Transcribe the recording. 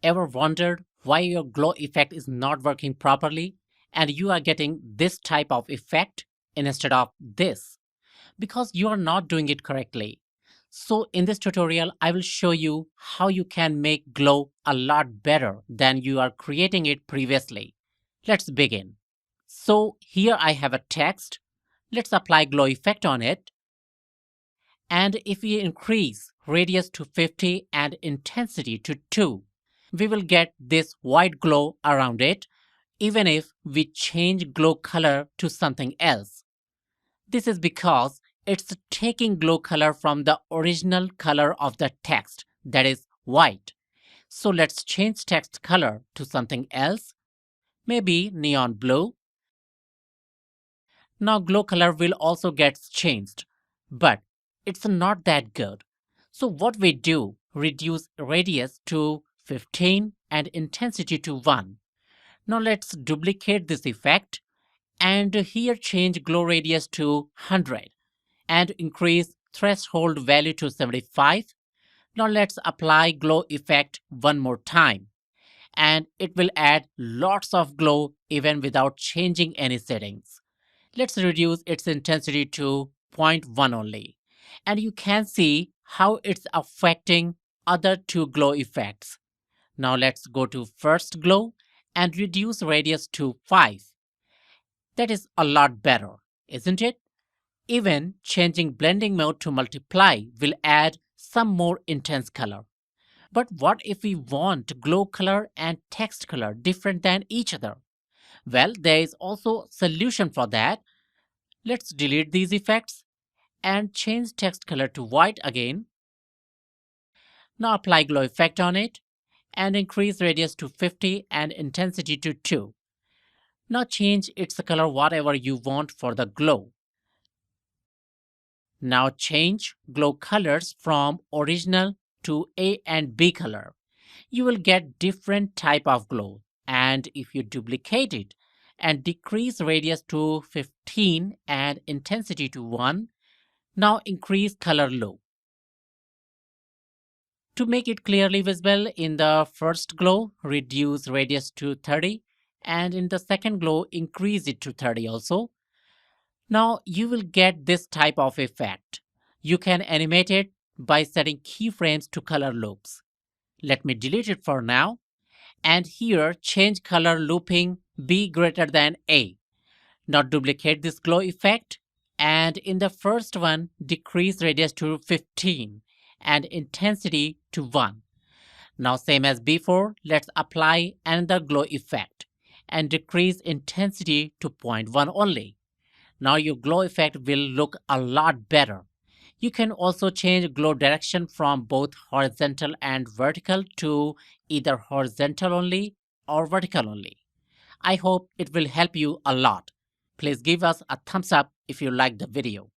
Ever wondered why your glow effect is not working properly and you are getting this type of effect instead of this? Because you are not doing it correctly. So in this tutorial, I will show you how you can make glow a lot better than you are creating it previously. Let's begin. So here I have a text. Let's apply glow effect on it. And if we increase radius to 50 and intensity to 2, we will get this white glow around it, even if we change glow color to something else. This is because it's taking glow color from the original color of the text, that is white. So let's change text color to something else, maybe neon blue. Now glow color will also get changed, but it's not that good. So what we do, reduce radius to 15 and intensity to 1. Now let's duplicate this effect and here change glow radius to 100 and increase threshold value to 75. Now let's apply glow effect one more time and it will add lots of glow even without changing any settings. Let's reduce its intensity to zero point 0.1 only. And you can see how it's affecting other two glow effects. Now let's go to first glow and reduce radius to 5. That is a lot better, isn't it? Even changing blending mode to multiply will add some more intense color. But what if we want glow color and text color different than each other? Well, there is also a solution for that. Let's delete these effects and change text color to white again. Now apply glow effect on it and increase radius to 50 and intensity to 2. Now change its color whatever you want for the glow. Now change glow colors from original to A and B color. You will get different type of glow, and if you duplicate it and decrease radius to 15 and intensity to 1, now increase color low. To make it clearly visible, in the first glow, reduce radius to 30 and in the second glow, increase it to 30 also. Now you will get this type of effect. You can animate it by setting keyframes to color loops. Let me delete it for now. And here change color looping B greater than A. Now duplicate this glow effect and in the first one decrease radius to 15 and intensity to 1. Now same as before, let's apply another glow effect and decrease intensity to 0.1 only. Now your glow effect will look a lot better. You can also change glow direction from both horizontal and vertical to either horizontal only or vertical only. I hope it will help you a lot. Please give us a thumbs up if you like the video.